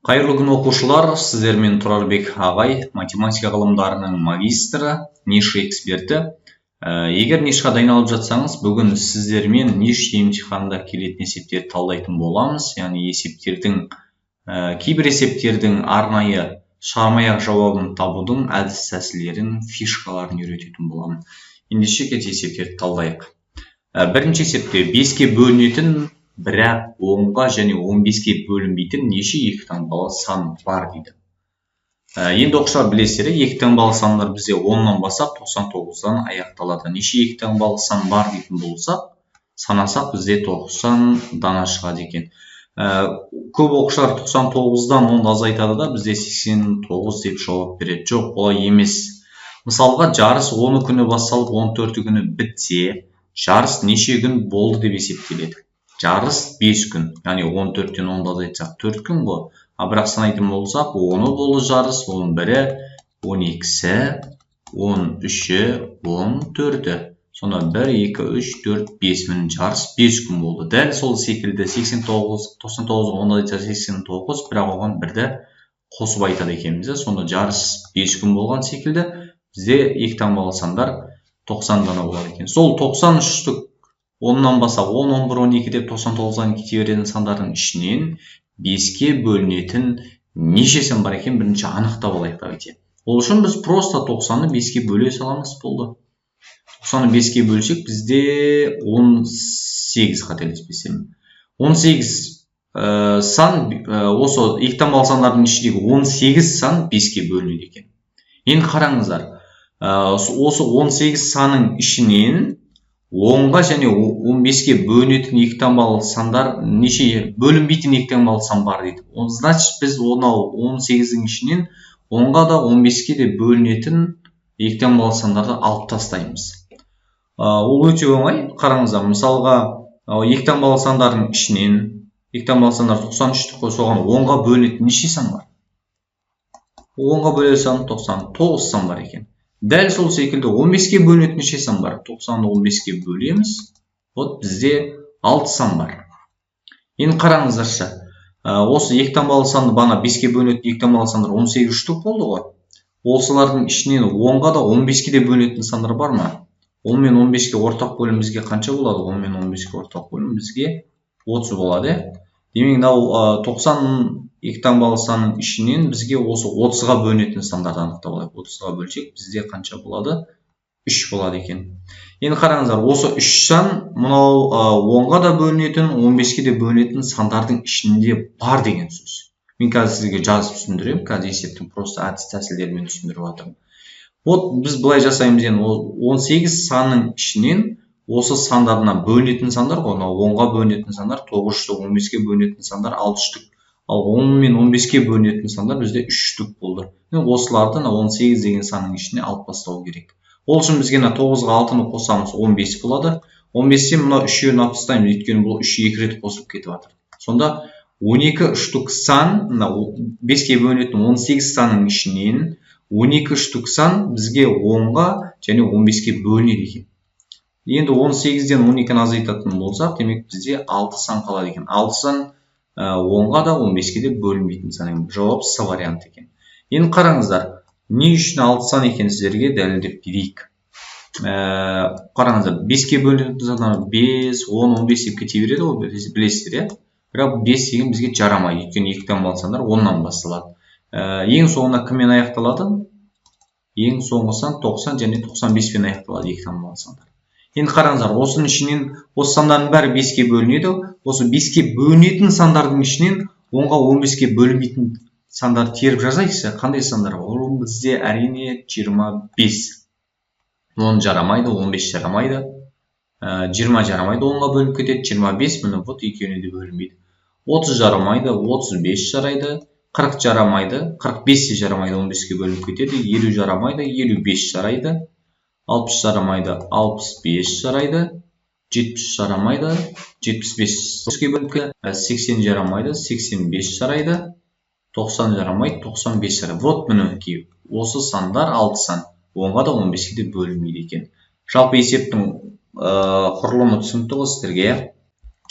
Қайырлы күн оқушылар, сіздермен Тұрарбек ағай, математика ғылымдарының магистрі, ниша эксперті. Егер нишаға дайындалып жатсаңыз, бүгін сіздермен ниша емтиханында келетін есептерді талдайтын боламыз. Яғни кейбір есептердің арнайы шығармай-ақ жауабын табудың әдіс тәсілдерін, фишкаларын үйрететін боламын. Ендеше кет есептерді талдайық. Бірінші есепте 5-ке бөлінетін, бірақ 10-ға және 15-ке бөлінбейтін неше екі таңбалы сан бар дейді. Енді оқушылар білесіздер, екі таңбалы сандар бізде 10-нан бастап 99-дан аяқталады. Неше екі таңбалы сан бар дейтін болсақ, санасақ бізде 90 дана шығады екен. Көп оқушылар 99-дан 10-ды азайтады да, бізде 89 деп жауап береді. Жоқ, олай емес. Мысалға, жарыс 10 күні басталып 14 күні бітсе, жарыс неше күн болды деп есептеледі. Жарыс 5 күн, яғни 14-тен 10-ды азайтсақ 4 күн ғой. Бірақ санайтын болсақ, 10-ы болды жарыс, 11-і, 12-сі, 13-і, 14-і. Сонда 1, 2, 3, 4, 5 мін жарыс 5 күн болды. Дәл сол секілді 99-ы 10-ды айтса 89, бірақ оған бірді қосып айтады екенбіз. Сонда жарыс 5 күн болған секілді, бізде екі таңбалы сандар 90 дана болады екен. Сол 93-тік 10-нан бастап 10, 11, 12 деп 99-дан кете беретін сандардың ішінен 5-ке бөлінетін неше сан бар екен бірінші анықтап алайық давайте. Ол үшін біз просто 90-ны 5-ке бөле саламыз болды. 90-ны 5-ке бөлсек бізде 18 қателеспесем. 18 сан, осы екі таңбалы сандардың ішіндегі 18 сан 5-ке бөлінеді екен. Енді қараңыздар, осы 18 санның ішінен 10-ға және 15-ке бөлінетін екі таңбалы сандар неше бөлінбейтін екі таңбалы сан бар дейді. Значит, біз 18-дің ішінен 10-ға да 15-ке де бөлінетін екі таңбалы сандарды алып тастаймыз. Ол өте оңай. Қараңыздар, мысалға, екі таңбалы сандардың ішінен екі таңбалы сандар 93-ті қосылған 10-ға бөлінетін неше сан бар? 10-ға бөлесем 99 сан бар екен. Дәл сол секілді 15-ке бөлінетін неше сан бар? 90-ны 15-ке бөлеміз. Вот бізде 6 сан бар. Енді қараңыздаршы. Осы екі таңбалы санды бана 5-ке бөлінетін екі таңбалы сандар 18 штук болды ғой. Осылардың ішінен 10-ға да 15-ке де бөлінетін сандар бар ма? 10 мен 15-ке ортақ бөлім бізге қанша болады? 10 мен 15-ке ортақ бөлім бізге 30 болады. Демек, 90 екі таңбалы санның ішінен бізге осы 30-ға бөлінетін сандарды анықтап алайық. 30-ға бөлсек, бізде қанша болады? 3 болады екен. Енді қараңыздар, осы 3 сан мынау 10-ға да бөлінетін, 15-ке де бөлінетін сандардың ішінде бар деген сөз. Мен қазір сізге жазып түсіндірем, қазір есептің просто әдіс тәсілдерімен түсіндіріп жатырмын. Вот біз былай жасаймыз, 18 санның ішінен осы сандарына бөлінетін сандар ғой, 10-ға бөлінетін сандар 9 штук, 15-ке бөлінетін сандар 6 штук. Ал 10 мен 15-ке бөлінетін сандар бізде 3 штук болды. Осыларды 18 деген санның ішіне алып тастау керек. Ол үшін бізге 9-ға 6-ны қосамыз, 15 болады. 15-тен мына 3-ін алып тастаймыз, өйткені бұл 3 екі рет қосылып кетіп жатыр. Сонда 12 штук сан, 5-ке бөлінетін 18 санның ішінен 12 штук сан бізге 10-ға және 15-ке бөлінеді екен. Енді 18-ден 12-ні азайтатын болсақ, демек бізде 6 сан қалады екен. 6 сан 10-ға да 15-ке де бөлінбейтін сан. Жауап С варианты екен. Енді қараңыздар, не үшін 6 сан екен сіздерге дәлелдеп берейік. Қараңыздар, 5-ке бөлінетін сандар 5, 10, 15 деп кете береді ғой, білесіздер, бірақ 5 деген бізге жарамайды, өйткені екі таңбалы сандар 10-нан басталады. Ең соңына кіммен аяқталады? Ең соңғы сан 90 және 95-пен аяқталады екі таңбалы сандар. Енді қараңыздар, осының ішінен осы сандардың бәрі 5-ке бөлінеді. Осы 5-ке бөлінетін сандардың ішінен 10-ға 15-ке бөлінбейтін сандар теріп жазайықшы. Қандай сандар? Ол бізде әрине 25. 10 жарамайды, 15 жарамайды. 20 жарамайды, 10-ға бөлініп кетеді. 25 міне вот екеуіне де бөлінбейді. 30 жарамайды, 35 жарайды. 40 жарамайды, 45 жарамайды, 15-ке бөлініп кетеді. 50 жарамайды, 55 жарайды. 60 жарамайды, 65 жарайды, 70 жарамайды, 75-ке бөлініп кетеді, 80 жарамайды, 85 жарайды, 90 жарамайды, 95 жарайды. Вот мінекей, осы сандар 6 сан, 10-ға да 15-ке де бөлінбейді екен. Жалпы есептің құрылымы түсінікті ғой сіздерге.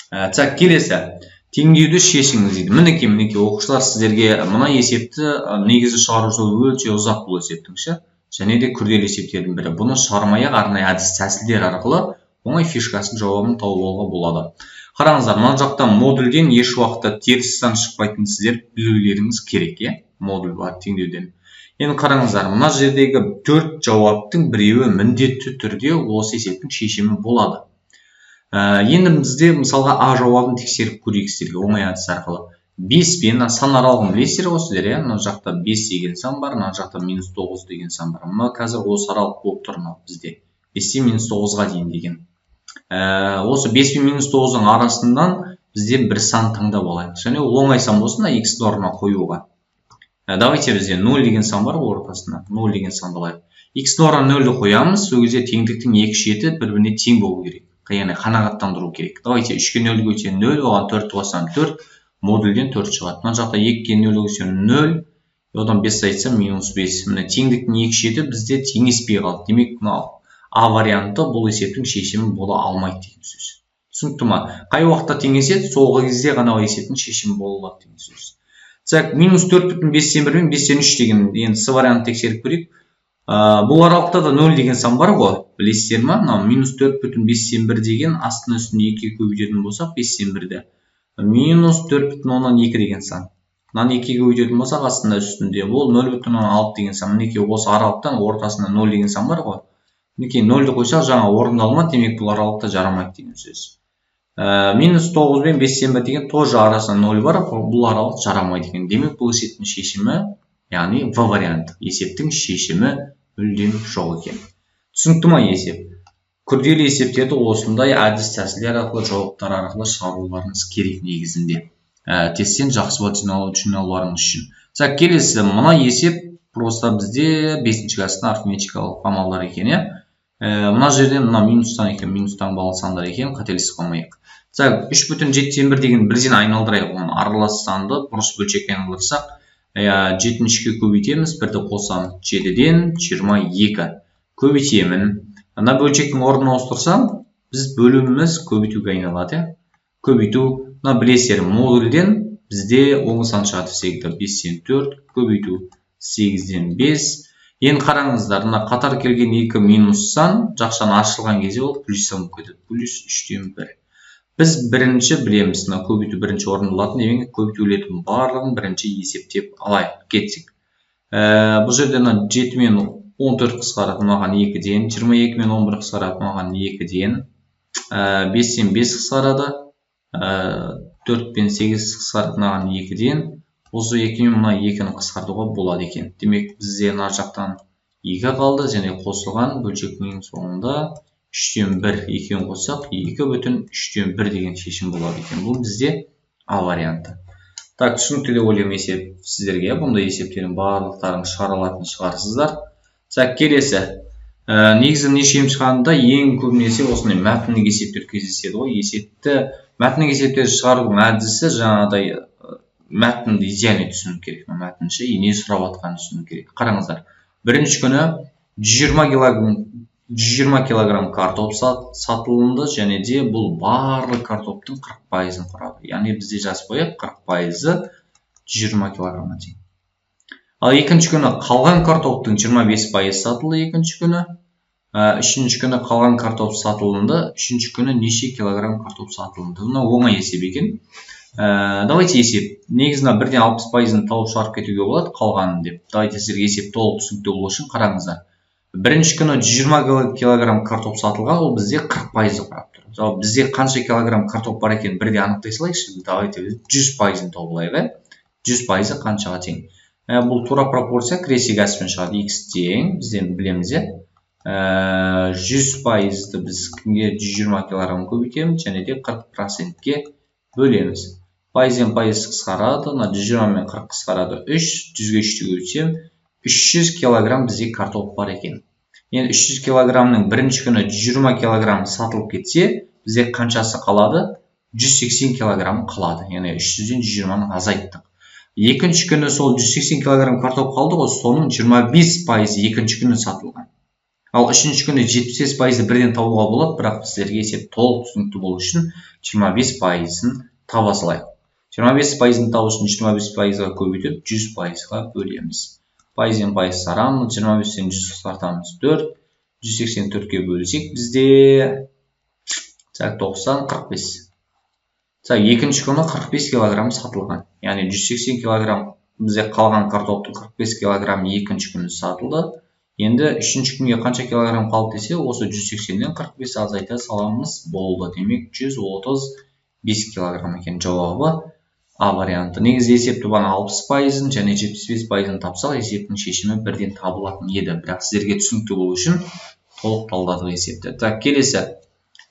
Так, келесі. Теңдеуді шешіңіз дейді. Мінекей оқушылар, сіздерге мына есепті негізі шығару жолы өте ұзақ бұл есептің ше. Және де күрделі есептердің бірі. Бұны шығармай-ақ арнайы әдіс тәсілдер арқылы оңай фишкасын жауабын тауып алуға болады. Қараңыздар, мына жақта модульден еш уақытта теріс сан шықпайтынын сіздер білулеріңіз керек, модуль бар теңдеуден. Енді қараңыздар, мына жердегі 4 жауаптың біреуі міндетті түрде осы есептің шешімі болады. Енді бізде мысалға А жауабын тексеріп көрейік сіздерге оңай әдіс арқылы. 5 пен сан аралығын білесіздер ғой сіздер, мына жақта 5 деген сан бар, мына жақта -9 деген сан бар. Мына қазір осы аралық болып тұр бізде. 5-тен -9-ға дейін деген. Осы 5 пен -9-ның арасынан бізде бір сан таңдап алайық. Және оңай сан болсын, x орнына қоюға. Давайте бізде 0 деген сан бар ортасында. 0 деген сан алайық. X орнына 0-ді қоямыз, сол кезде теңдіктің екі шеті бір-біріне тең болу керек. Яғни қанағаттандыру керек. Давайте 3-ке 0 көтсе 0, оған 4 қоссам 4, модульден 4 шығады. Мына жақта 2-ке 0 көтсе 0, одан 5 айтсам -5. Міне теңдіктің екі шеті бізде теңеспей қалды. Демек, мынау А варианты бұл есептің шешімі бола алмайды деген сөз. Түсінікті ма? Қай уақытта теңеседі, сол кезде ғана есептің шешімі болады деген сөз. Так, -4,5-тен 1 мен 5-тен 3 деген енді С вариантын тексеріп көрейік. Бұл аралықта да 0 деген сан бар ғой, білесіздер ма? -4,5-тен 1 деген астына үстіне 2 көбейтетін болсақ 5-тен 1-ді. -4,2 деген сан. Мынаны 2 көбейтетін болсақ астына үстінде бұл 0,6 деген сан. Мінекей осы аралықтан ортасында 0 деген сан бар ғой. Мінекей 0-ді қойсақ жаңа орындалма, демек бұл аралықта жарамайды деген сөз. -9 мен 5-тен 1 деген тоже арасында 0 бар, бұл аралық жарамайды деген. Демек бұл есептің шешімі, яғни В варианты. Есептің шешімі мүлдем жоқ екен. Түсінікті ма есеп? Күрделі есептерді осындай әдіс тәсілдер арқылы, жауаптар арқылы шығаруларыңыз керек негізінде. Тесттен жақсы бал жинауларыңыз үшін. Так, келесі мына есеп просто бізде 5-ші кластың арифметикалық амалдар екен, мына жерден мына минустан екен, минустан балы сандар екен, қателесіп қалмайық. Так, 3,7-1 деген бірден айналдырайық, оны аралас санды бұрыс бөлшекке айналдырсақ, 7-шіге көбейтеміз, 1-ді қосам 7-ден 22 көбейтемін. Ана бөлшектің орнына ауыстырсам, біз бөліміміз көбейтуге айналады. Көбейту, мына білесіздер, модульден бізде оң сан шығады секілді 5-тен 4 көбейту 8-ден 5. Енді қараңыздар, мына қатар келген 2 минус сан жақшаны ашылған кезде ол плюс сан болып кетеді. Плюс 3-тен 1. Біз бірінші білеміз, мына көбейту бірінші орындалатын, демек көбейтулердің барлығын бірінші есептеп алайық. Кетсек. Бұл жерде 7 мен 14 қысқарады, маған 2-ден, 22 мен 11 қысқарады, маған 2-ден, 5-тен 5 қысқарады, 4 пен 8 қысқарады, маған 2-ден, осы 2 мен мына 2-ні қысқартуға болады екен. Демек бізде мына жақтан 2 қалды, және қосылған бөлшектің соңында 3-тен 1 2-ін қоссақ 2,3-тен 1 деген шешім болады екен. Бұл бізде А варианты. Так, түсінікті деп ойлаймын есеп сіздерге. Бұндай есептердің барлықтарын шығарылатын шығарсыздар. Так, келесі. Негізі нешем шығарында ең көбінесе осындай мәтіндік есептер кездеседі ғой. Мәтіндік есептер шығарудың әдісі жаңағыдай мәтінді идеально түсіну керек. Мәтінші не сұрап атқанын түсіну керек. Қараңыздар. Бірінші күні 120 килограмм картоп сатылынды, және де бұл барлық картоптың 40%-ын құрады. Яғни бізде жазып қояйық, 40%-ы 120 килограммға тең. Ал екінші күні қалған картоптың 25% сатылды екінші күні. Үшінші күні қалған картоп сатылынды. Үшінші күні неше килограмм картоп сатылынды. Мына оңай есеп екен. Давайте есеп. Негізінен 1-ден 60%-ын тауып шығарып кетуге болады қалғанын деп. Давайте сіздерге есеп толық түсінікті болу үшін қараңыздар. Бірінші күні 120 килограмм картоп сатылған, ол бізде 40%-ы құрап тұр. Бізде қанша килограмм картоп бар екен бірде анықтай салайықшы. Давайте 100%-ын тауып алайық. 100%-ы қаншаға тең? Бұл тура пропорция кіресек әспен шығады. X тең, бізден білеміз. 100%-ды біз кімге 120 килограмм көбейтеміз, және де 40%-ке бөлеміз. Пайызден пайыз қысқарады, 120 мен 40 қысқарады 3, 100-ге 3-ті көбейтсем 300 килограмм бізде картоп бар екен. Енді 300 килограммның бірінші күні 120 килограмм сатылып кетсе, бізде қаншасы қалады? 180 килограмм қалады. Яғни 300-ден 120-ны азайттық. Екінші күні сол 180 килограмм картоп қалды ғой, соның 25% екінші күні сатылған. Ал үшінші күні 75%-ды бірден табуға болады, бірақ сіздерге есеп толық түсінікті болу үшін 25%-ын таба салайық. 25%-ны табу үшін 25%-ға көбейтіп 100%-ға бөлеміз. Пайызбен пайыз сарамыз, 25-тен 100 қысқартамыз 4, 184-ке бөлсек бізде 90, 45. Екінші күні 45 килограмм сатылған. Яғни 180 килограмм бізде қалған картоптың 45 килограмм екінші күні сатылды. Енді үшінші күнге қанша килограмм қалды десе, осы 180-ден 45 азайта саламыз болды. Демек 135 килограмм екен жауабы А варианты. Негізі есепті бана 60%-ын және 75%-ын тапсақ, есептің шешімі бірден табылатын еді. Бірақ сіздерге түсінікті болу үшін толық талдадық есепті. Келесі.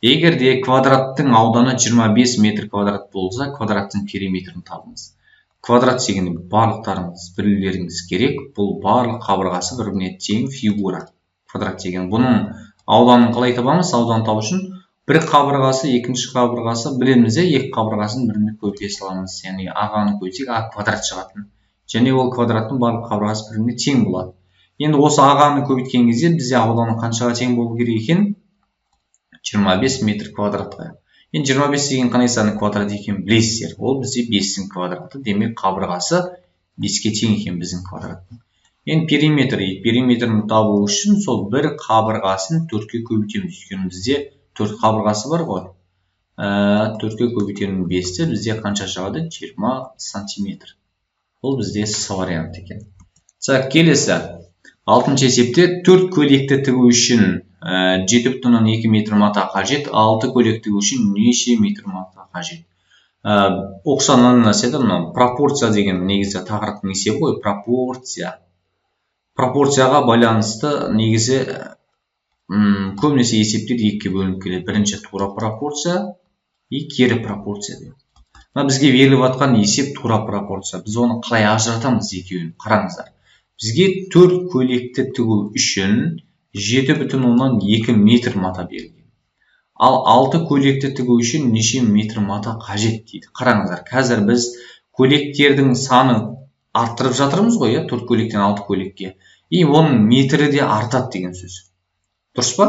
Егерде квадраттың ауданы 25 метр квадрат болса, квадраттың периметрін табыңыз. Квадрат дегенде барлықтарыңыз білулеріңіз керек. Бұл барлық қабырғасы бір-біріне тең фигура. Квадрат деген. Бұның ауданын қалай табамыз? Ауданын табу үшін бір қабырғасы, екінші қабырғасы, білеміз, екі қабырғасын біріне көбейте саламыз. Яғни ағаны көбейтсек, а квадрат шығатын. Және ол квадраттың барлық қабырғасы біріне тең болады. Енді осы ағаны көбейткен кезде бізде ауданы қаншаға тең болу керек екен? 25 метр квадратқа. Енді 25 деген қандай санның квадраты екенін білесіздер. Ол бізде 5-дің квадраты. Демек қабырғасы 5-ке тең екен біздің квадраттың. Енді периметрін табу үшін сол бір қабырғасын 4-ке көбейтеміз. Өйткені бізде 4 қабырғасы бар ғой. 4-ке көбейтеміз 5-ті бізде қанша шығады? 20 сантиметр. Бұл бізде С варианты екен. Келесі. 6-шы есепте 4 көйлекті тігу үшін 7,2 метр мата қажет, 6 көйлек тігу үшін неше метр мата қажет? Оқшаnan нәрседе пропорция деген негізі тақырыптың есебі ғой, пропорция. Пропорцияға байланысты негізі көбінесе есептер екіге бөлініп келеді. Бірінші тура пропорция и кері пропорция деп. Бізге беріліп жатқан есеп тура пропорция. Біз оны қалай ажыратамыз екеуін? Қараңыздар. Бізге 4 көйлекті тігу үшін 7,2 метр мата берілген. Ал 6 көйлекті тігу үшін неше метр мата қажет дейді. Қараңыздар, қазір біз көйлектердің саны арттырып жатырмыз ғой, 4 көйлектен 6 көйлекке. И оның метрі де артады деген сөз. Дұрыс па?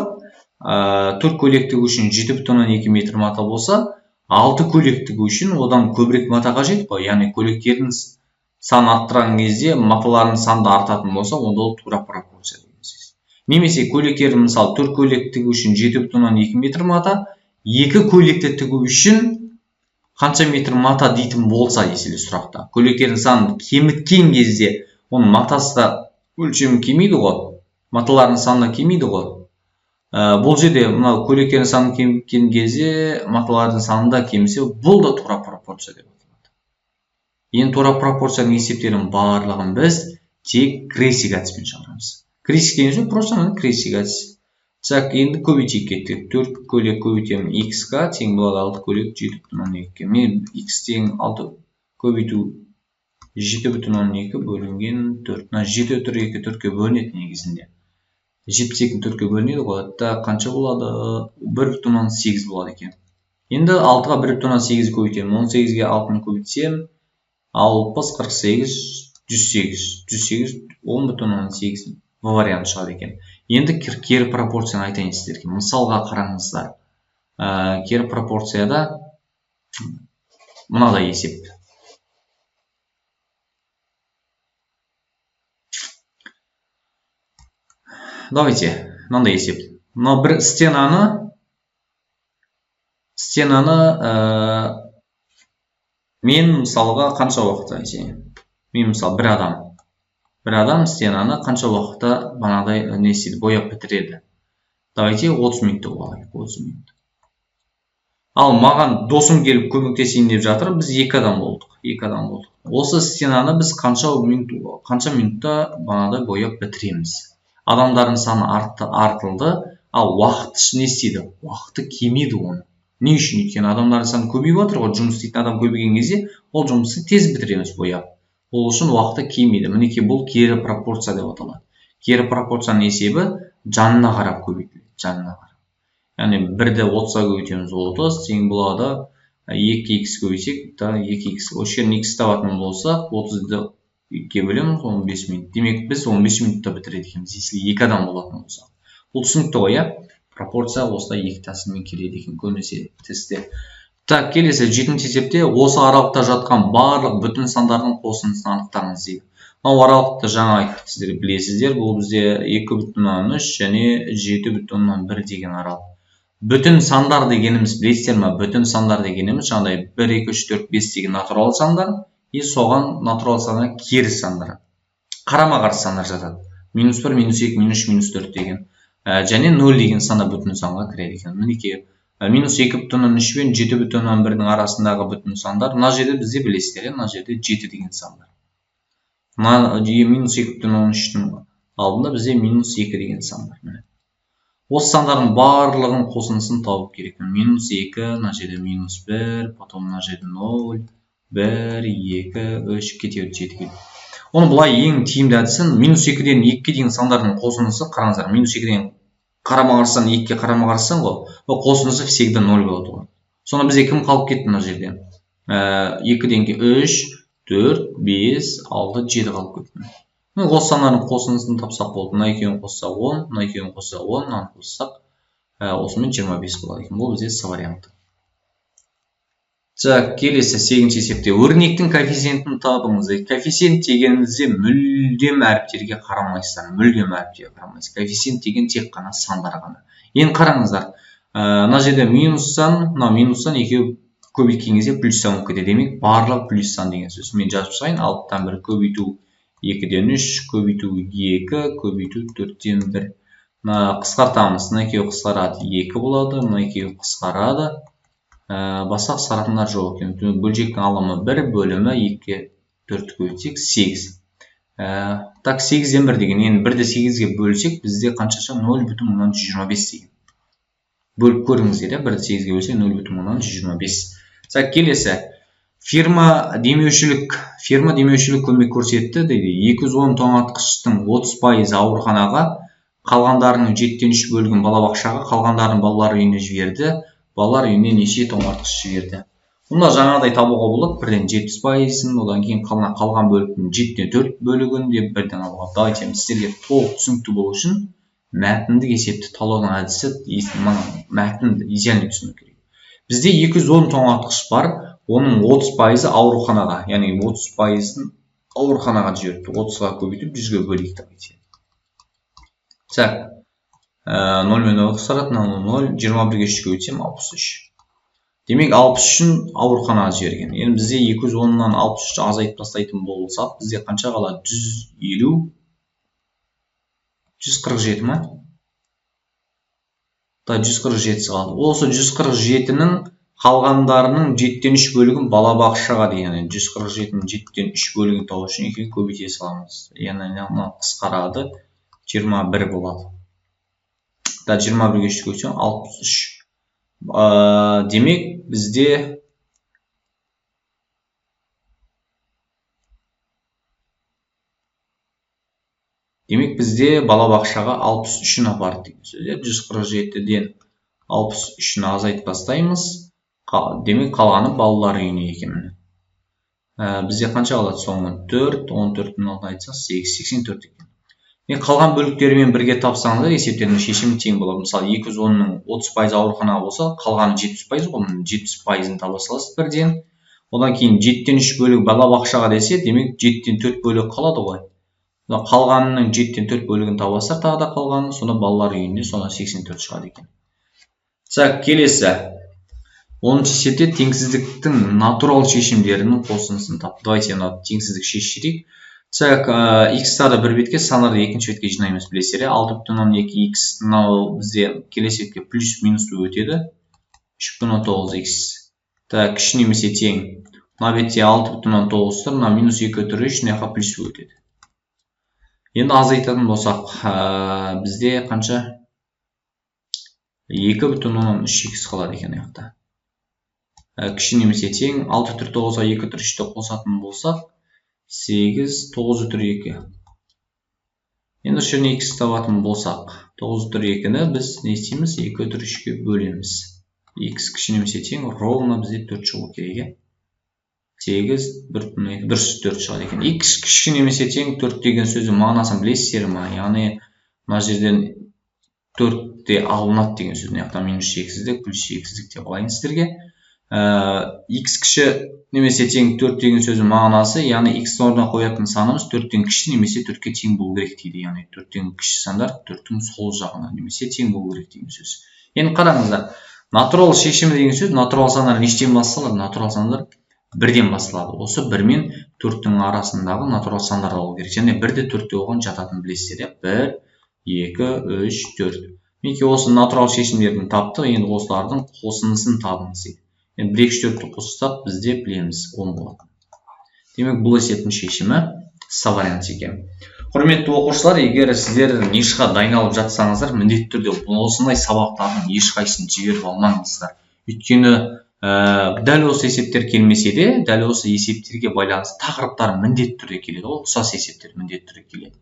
4 көйлек тігу үшін 7,2 метр мата болса, 6 көйлек тігу үшін одан көбірек мата қажет қой. Яғни көйлектердің саны арттырған кезде маталардың саны артатын болса, онда ол тура пропорция деген сөз. Немесе көйлектерді мысалы 4 көйлек тігу үшін 7,2 метр мата, 2 көйлекті тігу үшін қанша метр мата дейтін болса еселі сұрақта. Көйлектердің саны кеміткен кезде оның матасы да өлшемі кемейді ғой. Маталардың саны кемейді ғой. Бұл жерде мынау көйлектердің саны кеміткен кезде маталардың саны да кемісе, бұл да тура пропорция деп аталады. Енді тура пропорцияның есептерін барлығын біз тек крестик әдіспен шығарамыз. Крестик деген сөз просто крестик әдіс. Енді көбейтейік кеттік. 4 көйлек көбейтемін x-ға тең болады 6 көйлек 7,2-ге. Мен x тең 6 көбейту 7,2 бөлінген 4. 7,2 4-ке бөлінеді негізінде. 72 4-ке бөлінеді ғой. Қанша болады? 1,8 болады екен. Енді 6-ға 1,8 көбейтемін. 18-ге 6-ны көбейтсем 60, 48, 108, 10,8 вариант шығады екен. Енді кері пропорцияны айтайын сіздерге. Мысалға қараңыздар. Кері пропорцияда мынадай есеп. Давайте, мынандай есеп. Мына бір стенаны мен мысалға қанша уақытта есейін? Мен мысалы бір адам стенаны қанша уақытта банадай неседі бояп бітіреді. Давайте 30 минутты болайық, 30 минут. Ал маған досым келіп көмектесейін деп жатыр, біз 2 адам болдық. Осы стенаны біз қанша минутта банадай бояп бітіреміз. Адамдардың саны артылды, ал уақыт не істейді? Уақыты кемейді оны. Не үшін? Өйткені адамдардың саны көбейіп жатыр ғой, жұмыс істейтін адам көбейген кезде, ол жұмысты тез бітіреміз бояп. Ол үшін уақыты кемейді. Мінекей бұл кері пропорция деп аталады. Кері пропорцияның есебі жанына қарап көбейтіледі, жанына қарап. Яғни 1-ді 30-ға көбейтеміз 30, тең болады 2x көбейтсек, 2x. Осы жерден x табатын болса, 30-ды 2-ге бөлеміз 15 минут. Демек біз 15 минутта бітіреді екенбіз, если 2 адам болатын болса. Бұл түсінікті ғой, пропорция осылай 2 тәсілмен келеді екен көбінесе тестте. Так, келесі 7-ші есепте осы аралықта жатқан барлық бүтін сандардың қосындысын анықтаңыз дейді. Мынау аралықты жаңа айттық, сіздер білесіздер. Бұл бізде 2,3 және 7,1 деген аралық. Бүтін сандар дегеніміз білесіздер ме? Бүтін сандар дегеніміз жаңағыдай 1, 2, 3, 4, 5 деген натурал сандар, соған натурал сандар керіс сандар. Қарама-қарсы сандар жатады. -1, -2, -3, -4 деген. Және 0 деген санда бүтін санға кіреді екен. Мінекей -2,3 пен 7,1-дің арасындағы бүтін сандар. Мына жерде бізде білесіздер, мына жерде 7 деген сандар. -2,13-дің алдында бізде -2 деген сандар. Осы сандардың барлығын қосындысын тауып керек. -2, мына жерде -1, потом мына жерде 0, 1, 2, 3 кетеді 7-ге. Оны бұлай ең тиімді әдісін -2-ден 2-ге дейін сандардың қосындысы, қараңыздар, -2-ден қарама-қарсыдан 2-ге қарама-қарсыдан ғой, ол қосындысы всегда 0 болады ғой. Сонда бізде кім қалып кетті мына жерде? 2-ден 3, 4, 5, 6, 7 қалып кетті. Осы сандардың қосындысын тапсақ болды. Мына екеуін қоссақ 10, мына екеуін қоссақ 10, мынаны қоссақ осымен 25 болады екен. Бұл бізде С варианты. Так, келесі 8-ші есепте өрнектің коэффициентін табыңыз. Коэффициент дегенімізде мүлдем әріптерге қарамайсыздар. Мүлдем әріптерге қарамайсыз. Коэффициент деген тек қана сандар ғана. Енді қараңыздар. Мына жерде минус сан, мына минус сан екеуі көбейткен кезде плюс сан болып кетеді. Демек, барлық плюс сан деген сөз. Мен жазып шығайын. 6-тан 1 көбейту 2-ден 3, көбейту 2, көбейту 4-ден 1. Мына қысқартамыз. Мына екеуі қысқарады 2 болады, мына екеуі қысқарады. Басқа қысқаратындар жоқ екен. Бөлшектің алымы 1, бөлімі 2, 4 көбейтсек 8. Так, 8-ден 1 деген. Енді 1-ді 8-ге бөлсек, бізде қаншаша 0,125 деген. Бөліп көріңіздер, 1-ді 8-ге бөлсек 0,125. Так, келесі. Фирма демеушілік көмек көрсетті дейді. 210 тоңатқыштың 30% ауруханаға, қалғандарының 7-тен 3 бөлігін балабақшаға, қалғандарын балалар үйіне жіберді. Балалар үйіне неше тоңатқыш жіберді. Мұнда жаңағыдай табуға болады. 1-ден 70%-ін, одан кейін қалған бөліктің 7-тен 4 бөлігін деп 1-ден алуға. Давайте сіздерге толық түсінікті болу үшін мәтіндік есепті талдаудың әдісі мәтінді идеально түсіну керек. Бізде 210 тоңатқыш бар. Оның 30%-ы ауруханаға, яғни 30%-ын ауруханаға жіберді. 30-ға көбейтіп 100-ге бөлейік давайте. Так, 0 мен 0 қысқарады, 0, 21-ге 3 көбейтсем 63. Демек 63-ін ауруханаға жіберген. Енді бізде 210-нан 63-ті азайтып тастайтын болсақ, бізде қанша қалады? 150, 147 ма? Да, 147 қалды. Осы 147-нің қалғандарының 7-тен 3 бөлігін балабақшаға деген. 147-нің 7-тен 3 бөлігін табу үшін екеуін көбейте саламыз. Яғни қысқарады, 21 болады. Да, 21-ге 3 көбейтсем 63. Демек бізде балабақшаға 63-ін апарды деген сөз. 147-ден 63-ін азайтып тастаймыз. Демек қалғаны балалар үйіне екен. Бізде қанша қалады соңғы? 4, 14-ін алдын айтсақ 84 екен. Қалған бөліктерімен бірге тапсаңыздар, есептердің шешімі тең болады. Мысалы, 210-ның 30% ауруханаға болса, қалғаны 70%, оның 70%-ын таба саласыз бірден. Одан кейін 7-тен 3 бөлік балабақшаға десе, демек 7-тен 4 бөлік қалады ғой. Қалғанының 7-тен 4 бөлігін табасақ, тағы да қалғаны, сонда балалар үйінде сонда 84 шығады екен. Так, келесі. 10-ші есепте теңсіздіктің натурал шешімдерінің қосындысын тап. Давайте теңсіздік шешірейік. Так, x-тарды бір бетке, санарды екінші бетке жинаймыз, білесіздер. 6,2x, мынау бізде келесі бетке плюс минус өтеді. 3,9x. Так, кіші немесе тең. Мына бетте 6,9 тұр, мына минус 2 тұр, 3, мына плюс өтеді. Енді азайтатын болсақ, бізде қанша? 2,3x қалады екен аяқта. Кіші немесе тең, 6,9-ға 2,3-ті қосатын болсақ, 8, 9,2. Енді үшіріне x табатын болсақ, 9,2-ні біз не істейміз? 2,3-ге бөлеміз. X кіші немесе тең, ровно бізде 4 шығу керек. 8, 1,4 шығады екен. X кіші немесе тең 4 деген сөзі мағынасын білесіздер ме? Яғни, мына жерден 4-те алынады деген сөз. Яғни, минус 8-дік, плюс 8-дік деп алайын сіздерге. x кіші немесе тең 4 деген сөздің мағынасы, яғни x орнына қоятын санымыз 4-тен кіші немесе 4-ке тең болу керек дейді. Яғни 4-тен кіші сандар 4-тің сол жағына немесе тең болу керек деген сөз. Енді қараңыздар, натурал шешімі деген сөз, натурал сандар нештен басталады? Натурал сандар 1-ден басталады. Осы 1 мен 4-тің арасындағы натурал сандар болу керек. Және 1 де 4-те оған жататын білесіздер. 1, 2, 3, 4. Мінекей осы натурал шешімдерін таптық. Енді осылардың қосындысын табыңыз. Енді 1, 2, 4-ті қоссақ, бізде білеміз 10 болады. Демек, бұл есептің шешімі С варианты екен. Құрметті оқушылар, егер сіздер нешқа дайындалып жатсаңыздар, міндетті түрде осындай сабақтардың ешқайсысын жіберіп алмаңыздар. Өйткені дәл осы есептер келмесе де, дәл осы есептерге байланысты тақырыптар міндетті түрде келеді. Ұқсас есептер міндетті түрде келеді.